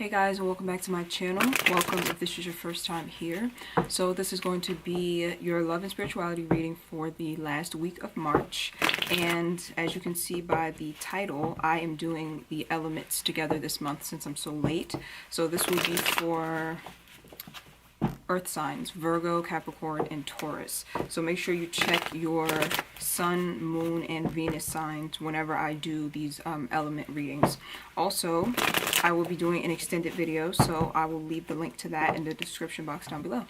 Hey guys, and welcome back to my channel. Welcome if this is your first time here. So this is going to be your love and spirituality reading for the last week of March. And as you can see by the title, I am doing the elements together this month since I'm so late. So this will be for earth signs, Virgo, Capricorn, and Taurus. So make sure you check your sun, moon, and Venus signs whenever I do these element readings. Also, I will be doing an extended video, so I will leave the link to that in the description box down below.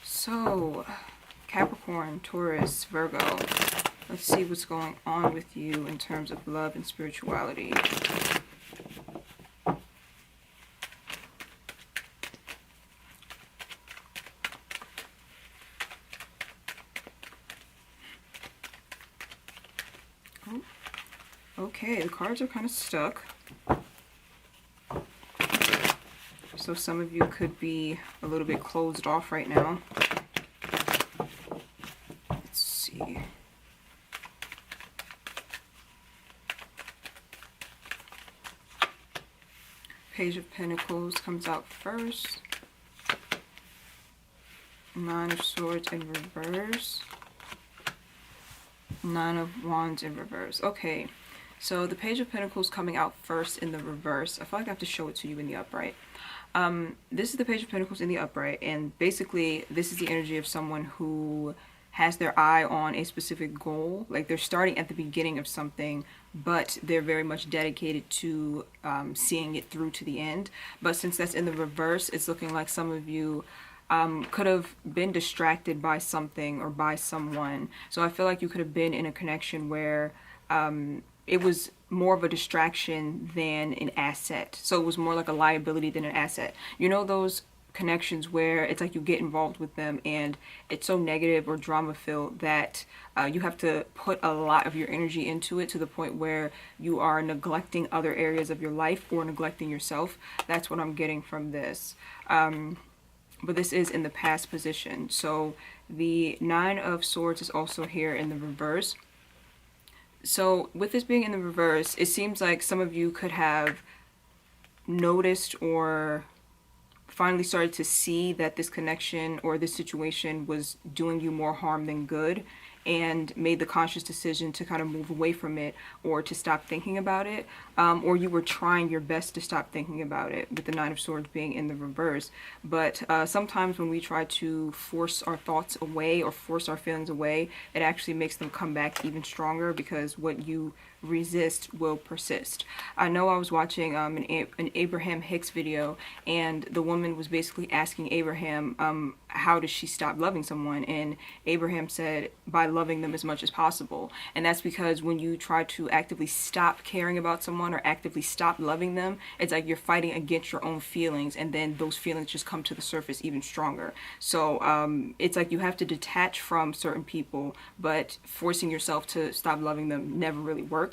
So, Capricorn, Taurus, Virgo. Let's see what's going on with you in terms of love and spirituality. Okay, the cards are kind of stuck. So some of you could be a little bit closed off right now. Let's see. Page of Pentacles comes out first. Nine of Swords in reverse. Nine of Wands in reverse. Okay. So the Page of Pentacles coming out first in the reverse. I feel like I have to show it to you in the upright. This is the Page of Pentacles in the upright, and basically this is the energy of someone who has their eye on a specific goal. Like they're starting at the beginning of something, but they're very much dedicated to seeing it through to the end. But since that's in the reverse, it's looking like some of you could have been distracted by something or by someone. So I feel like you could have been in a connection where it was more of a distraction than an asset. So it was more like a liability than an asset. You know those connections where it's like you get involved with them and it's so negative or drama filled that you have to put a lot of your energy into it to the point where you are neglecting other areas of your life or neglecting yourself. That's what I'm getting from this. But this is in the past position. So the Nine of Swords is also here in the reverse. So with this being in the reverse, it seems like some of you could have noticed or finally started to see that this connection or this situation was doing you more harm than good, and made the conscious decision to kind of move away from it or to stop thinking about it, or you were trying your best to stop thinking about it with the Nine of Swords being in the reverse. But sometimes when we try to force our thoughts away or force our feelings away, it actually makes them come back even stronger, because what you resist will persist. I know I was watching an Abraham Hicks video, and the woman was basically asking Abraham how does she stop loving someone, and Abraham said by loving them as much as possible. And that's because when you try to actively stop caring about someone or actively stop loving them, it's like you're fighting against your own feelings, and then those feelings just come to the surface even stronger. So it's like you have to detach from certain people, but forcing yourself to stop loving them never really works.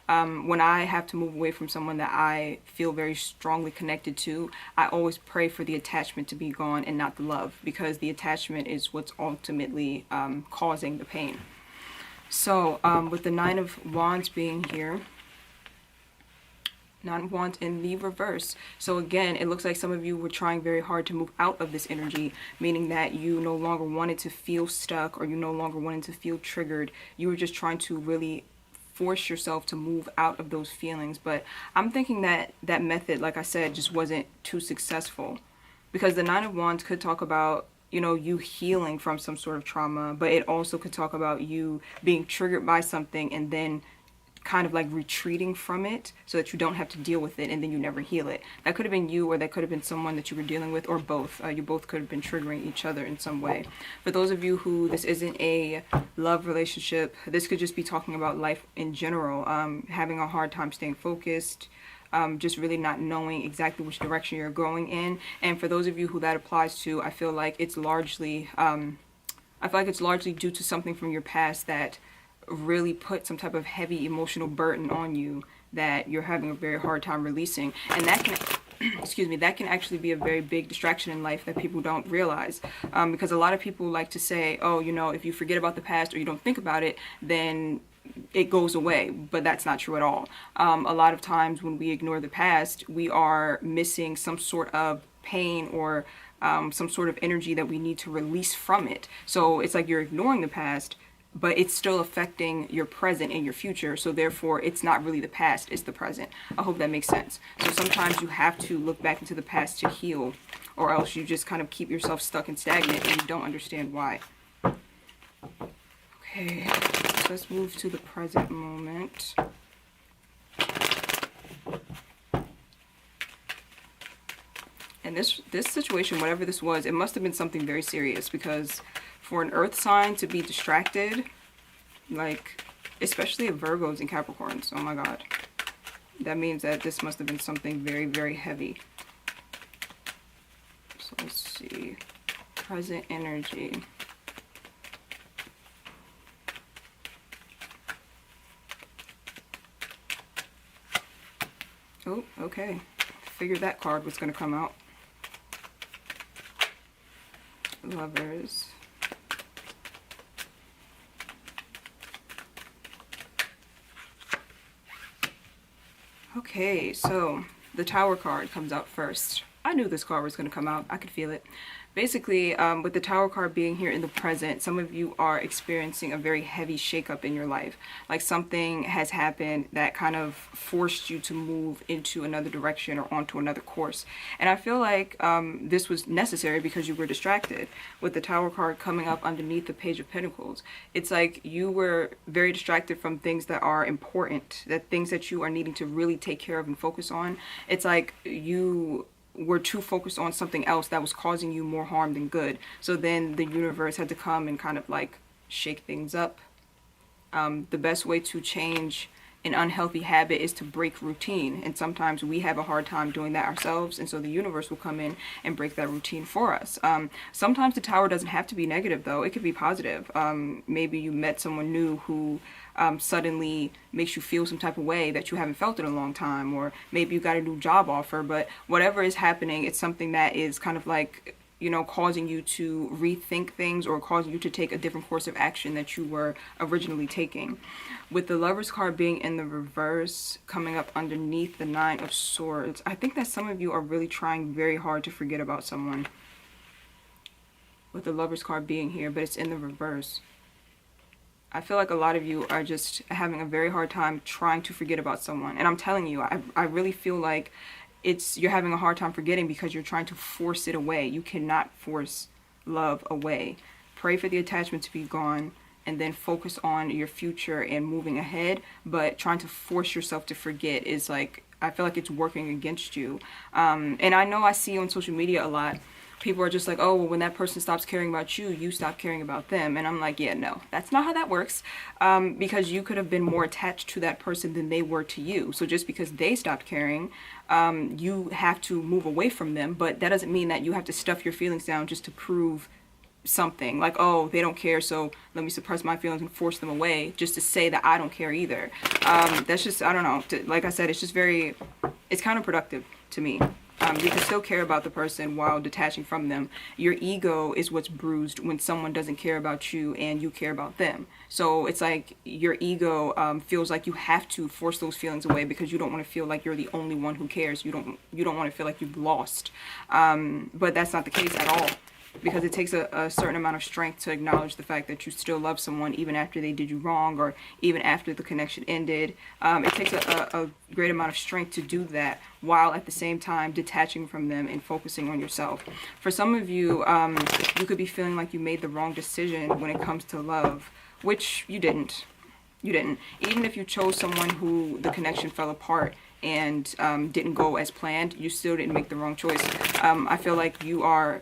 When I have to move away from someone that I feel very strongly connected to, I always pray for the attachment to be gone and not the love, because the attachment is what's ultimately causing the pain. So with the Nine of Wands being here, Nine of Wands in the reverse. So again, it looks like some of you were trying very hard to move out of this energy, meaning that you no longer wanted to feel stuck, or you no longer wanted to feel triggered. You were just trying to really force yourself to move out of those feelings. But I'm thinking that that method, like I said, just wasn't too successful, because the Nine of Wands could talk about, you know, you healing from some sort of trauma, but it also could talk about you being triggered by something and then kind of like retreating from it so that you don't have to deal with it, and then you never heal it. That could have been you, or that could have been someone that you were dealing with, or both. You both could have been triggering each other in some way. For those of you who this isn't a love relationship, this could just be talking about life in general, having a hard time staying focused, just really not knowing exactly which direction you're going in. And for those of you who that applies to, I feel like it's largely due to something from your past that really put some type of heavy emotional burden on you that you're having a very hard time releasing. And that can excuse me, that can actually be a very big distraction in life that people don't realize, because a lot of people like to say, oh, you know, if you forget about the past or you don't think about it, then it goes away, but that's not true at all. A lot of times when we ignore the past, we are missing some sort of pain or some sort of energy that we need to release from it. So it's like you're ignoring the past, but it's still affecting your present and your future. So therefore, it's not really the past, it's the present. I hope that makes sense. So sometimes you have to look back into the past to heal, or else you just kind of keep yourself stuck and stagnant and you don't understand why. Okay, so let's move to the present moment. And this situation, whatever this was, it must have been something very serious, because for an earth sign to be distracted, like, especially Virgos and Capricorns, oh my god, that means that this must have been something very, very heavy. So let's see, present energy. Oh, okay. Figured that card was going to come out. Lovers. Okay, so the Tower card comes out first. I knew this card was going to come out. I could feel it. Basically, with the Tower card being here in the present, some of you are experiencing a very heavy shakeup in your life. Like something has happened that kind of forced you to move into another direction or onto another course. And I feel like this was necessary because you were distracted. With the Tower card coming up underneath the Page of Pentacles, it's like you were very distracted from things that are important, that things that you are needing to really take care of and focus on. It's like you were too focused on something else that was causing you more harm than good. So then the universe had to come and kind of like shake things up. The best way to change an unhealthy habit is to break routine, and sometimes we have a hard time doing that ourselves, and so the universe will come in and break that routine for us. Sometimes the Tower doesn't have to be negative though, it could be positive. Maybe you met someone new who suddenly makes you feel some type of way that you haven't felt in a long time, or maybe you got a new job offer, but whatever is happening, it's something that is kind of like, you know, causing you to rethink things or causing you to take a different course of action that you were originally taking. With the Lovers card being in the reverse, coming up underneath the Nine of Swords, I think that some of you are really trying very hard to forget about someone. With the Lovers card being here, but it's in the reverse. I feel like a lot of you are just having a very hard time trying to forget about someone. And I'm telling you, I really feel like you're having a hard time forgetting because you're trying to force it away. You cannot force love away. Pray for the attachment to be gone and then focus on your future and moving ahead. But trying to force yourself to forget is like, I feel like it's working against you. And I know I see on social media a lot, people are just like, oh, well, when that person stops caring about you, you stop caring about them. And I'm like, yeah, no, that's not how that works. Because you could have been more attached to that person than they were to you. So just because they stopped caring, you have to move away from them. But that doesn't mean that you have to stuff your feelings down just to prove something. Like, oh, they don't care, so let me suppress my feelings and force them away just to say that I don't care either. That's just, I don't know. Like I said, it's just it's counterproductive to me. You can still care about the person while detaching from them. Your ego is what's bruised when someone doesn't care about you and you care about them. So it's like your ego feels like you have to force those feelings away because you don't want to feel like you're the only one who cares. You don't want to feel like you've lost. But that's not the case at all. Because it takes a certain amount of strength to acknowledge the fact that you still love someone even after they did you wrong or even after the connection ended. It takes a great amount of strength to do that while at the same time detaching from them and focusing on yourself. For some of you, you could be feeling like you made the wrong decision when it comes to love, which you didn't. You didn't. Even if you chose someone who the connection fell apart and didn't go as planned, you still didn't make the wrong choice. I feel like you are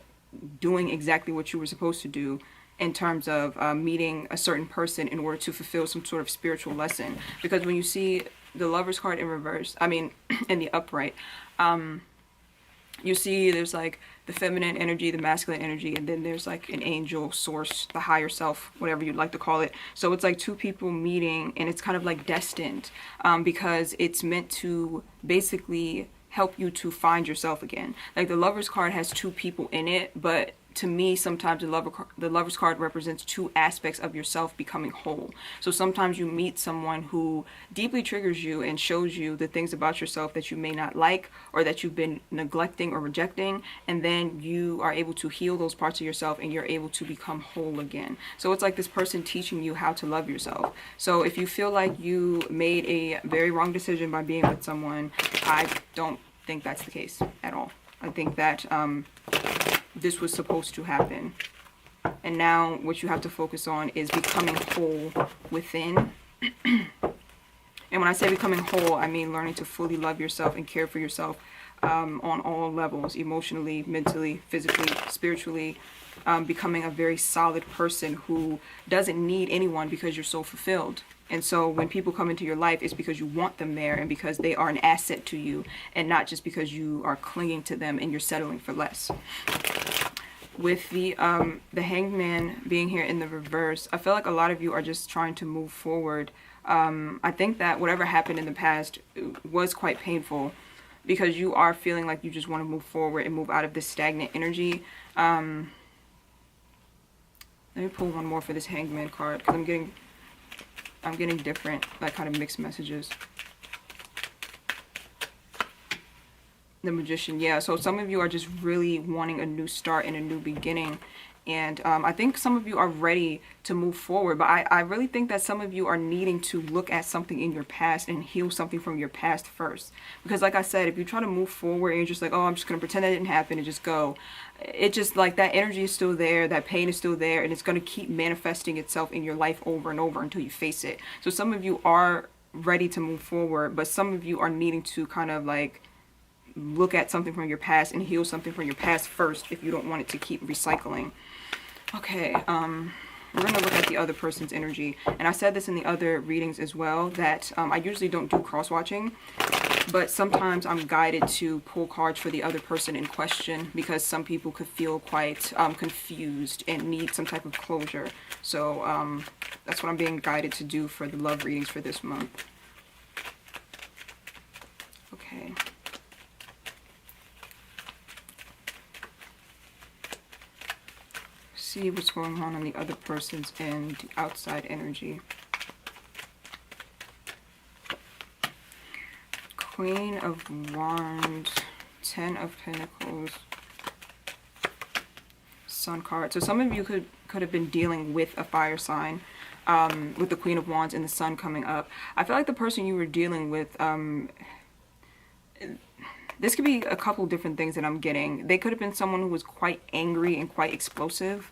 doing exactly what you were supposed to do in terms of meeting a certain person in order to fulfill some sort of spiritual lesson. Because when you see the Lovers card in reverse, I mean in the upright, you see there's like the feminine energy, the masculine energy, and then there's like an angel, source, the higher self, whatever you'd like to call it. So it's like two people meeting, and it's kind of like destined because it's meant to basically help you to find yourself again. Like the Lovers card has two people in it, but to me, sometimes the lover's card represents two aspects of yourself becoming whole. So sometimes you meet someone who deeply triggers you and shows you the things about yourself that you may not like or that you've been neglecting or rejecting, and then you are able to heal those parts of yourself and you're able to become whole again. So it's like this person teaching you how to love yourself. So if you feel like you made a very wrong decision by being with someone, I don't think that's the case at all. I think that this was supposed to happen. And now what you have to focus on is becoming whole within. And when I say becoming whole, I mean learning to fully love yourself and care for yourself on all levels, emotionally, mentally, physically, spiritually. Becoming a very solid person who doesn't need anyone because you're so fulfilled. And so when people come into your life, it's because you want them there and because they are an asset to you, and not just because you are clinging to them and you're settling for less. With the Hanged Man being here in the reverse, I feel like a lot of you are just trying to move forward. I think that whatever happened in the past was quite painful, because you are feeling like you just want to move forward and move out of this stagnant energy. Let me pull one more for this Hanged Man card, because I'm getting different, like, kind of mixed messages. The Magician, yeah, so some of you are just really wanting a new start and a new beginning. And I think some of you are ready to move forward, but I really think that some of you are needing to look at something in your past and heal something from your past first. Because like I said, if you try to move forward and you're just like, oh, I'm just going to pretend that didn't happen and just go, it just, like, that energy is still there, that pain is still there, and it's going to keep manifesting itself in your life over and over until you face it. So some of you are ready to move forward, but some of you are needing to kind of, like, look at something from your past and heal something from your past first if you don't want it to keep recycling. Okay, we're going to look at the other person's energy. And I said this in the other readings as well, that I usually don't do cross-watching, but sometimes I'm guided to pull cards for the other person in question, because some people could feel quite confused and need some type of closure. So that's what I'm being guided to do for the love readings for this month. Okay. See what's going on the other person's end, the outside energy. Queen of Wands, 10 of Pentacles, Sun card. So some of you could have been dealing with a fire sign, with the Queen of Wands and the Sun coming up. I feel like the person you were dealing with, this could be a couple different things that I'm getting. They could have been someone who was quite angry and quite explosive.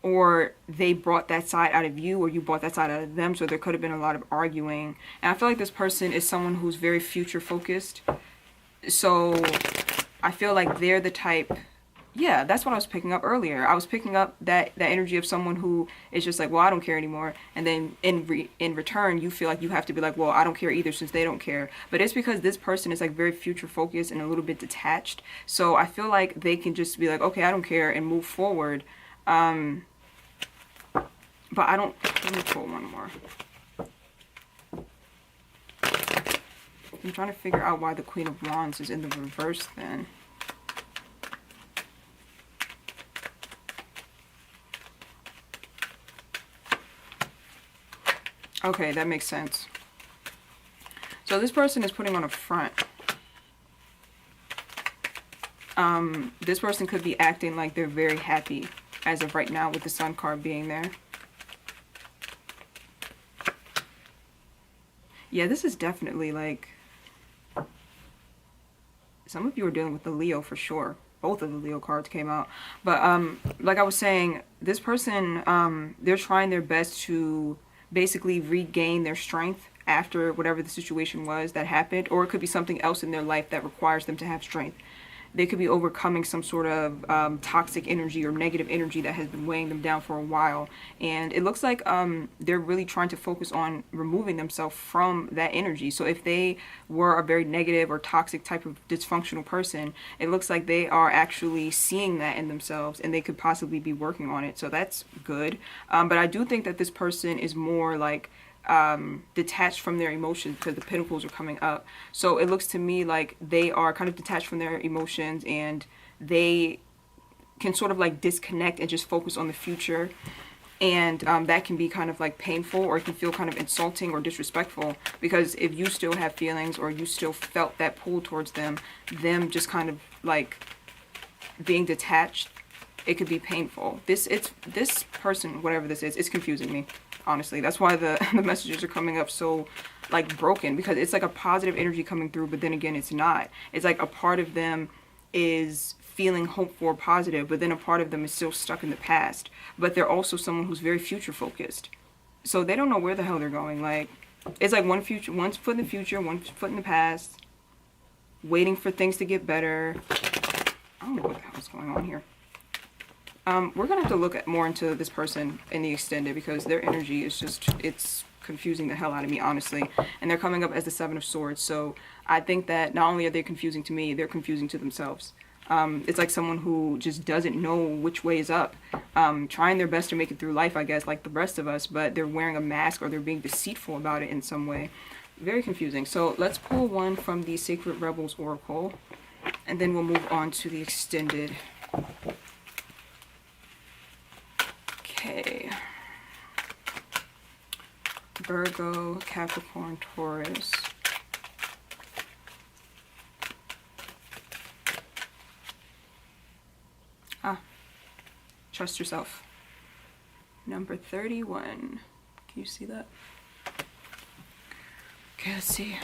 Or they brought that side out of you, or you brought that side out of them, so there could have been a lot of arguing. And I feel like this person is someone who's very future focused. So I feel like they're the type, yeah, that's what I was picking up earlier. I was picking up that energy of someone who is just like, well, I don't care anymore. And then in return, you feel like you have to be like, well, I don't care either, since they don't care. But it's because this person is like very future focused and a little bit detached. So I feel like they can just be like, okay, I don't care, and move forward. But I don't, let me pull one more. I'm trying to figure out why the Queen of Wands is in the reverse then. Okay, that makes sense. So this person is putting on a front. This person could be acting like they're very happy as of right now with the Sun card being there. Yeah, this is definitely like, some of you are dealing with the Leo for sure. Both of the Leo cards came out. But like I was saying, this person, they're trying their best to basically regain their strength after whatever the situation was that happened, or it could be something else in their life that requires them to have strength. They could be overcoming some sort of toxic energy or negative energy that has been weighing them down for a while. And it looks like they're really trying to focus on removing themselves from that energy. So if they were a very negative or toxic type of dysfunctional person, it looks like they are actually seeing that in themselves, and they could possibly be working on it. So that's good. But I do think that this person is more like detached from their emotions because the pentacles are coming up. So it looks to me like they are kind of detached from their emotions, and they can sort of like disconnect and just focus on the future. And that can be kind of like painful, or it can feel kind of insulting or disrespectful, because if you still have feelings or you still felt that pull towards them just kind of like being detached, it could be painful. This person, whatever this is, it's confusing me, honestly. That's why the messages are coming up so like broken, because it's like a positive energy coming through, but then again it's not. It's like a part of them is feeling hopeful or positive, but then a part of them is still stuck in the past. But they're also someone who's very future focused, so they don't know where the hell they're going. Like, it's like one foot in the future, one foot in the past, waiting for things to get better. I don't know what the hell's going on here. We're gonna have to look at more into this person in the extended, because their energy is just, it's confusing the hell out of me, honestly. And they're coming up as the Seven of Swords, so I think that not only are they confusing to me, they're confusing to themselves. It's like someone who just doesn't know which way is up, trying their best to make it through life, I guess, like the rest of us, but they're wearing a mask, or they're being deceitful about it in some way. Very confusing. So let's pull one from the Sacred Rebels Oracle, and then we'll move on to the extended. Okay. Virgo, Capricorn, Taurus. Trust yourself. Number 31. Can you see that? Okay, let's see.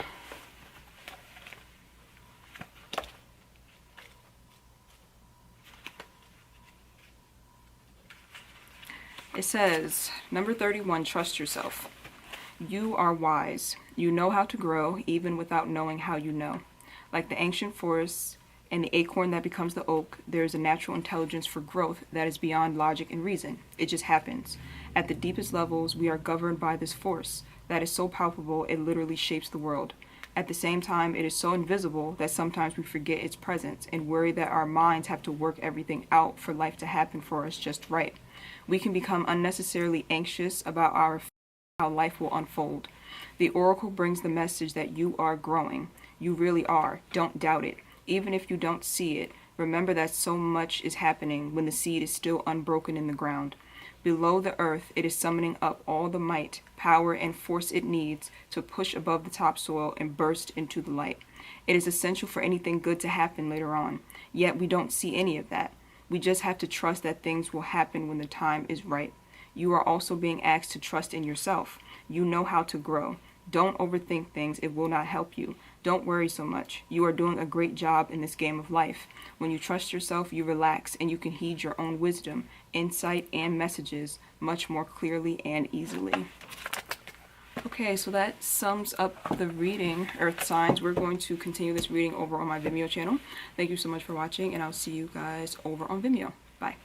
It says, number 31, trust yourself. You are wise. You know how to grow even without knowing how you know. Like the ancient forests and the acorn that becomes the oak, there is a natural intelligence for growth that is beyond logic and reason. It just happens. At the deepest levels, we are governed by this force that is so palpable it literally shapes the world. At the same time, it is so invisible that sometimes we forget its presence and worry that our minds have to work everything out for life to happen for us just right. We can become unnecessarily anxious about how life will unfold. The oracle brings the message that you are growing. You really are. Don't doubt it. Even if you don't see it, remember that so much is happening when the seed is still unbroken in the ground. Below the earth, it is summoning up all the might, power, and force it needs to push above the topsoil and burst into the light. It is essential for anything good to happen later on, yet we don't see any of that. We just have to trust that things will happen when the time is right. You are also being asked to trust in yourself. You know how to grow. Don't overthink things. It will not help you. Don't worry so much. You are doing a great job in this game of life. When you trust yourself, you relax and you can heed your own wisdom, insight, and messages much more clearly and easily. Okay, so that sums up the reading, Earth signs. We're going to continue this reading over on my Vimeo channel. Thank you so much for watching, and I'll see you guys over on Vimeo. Bye.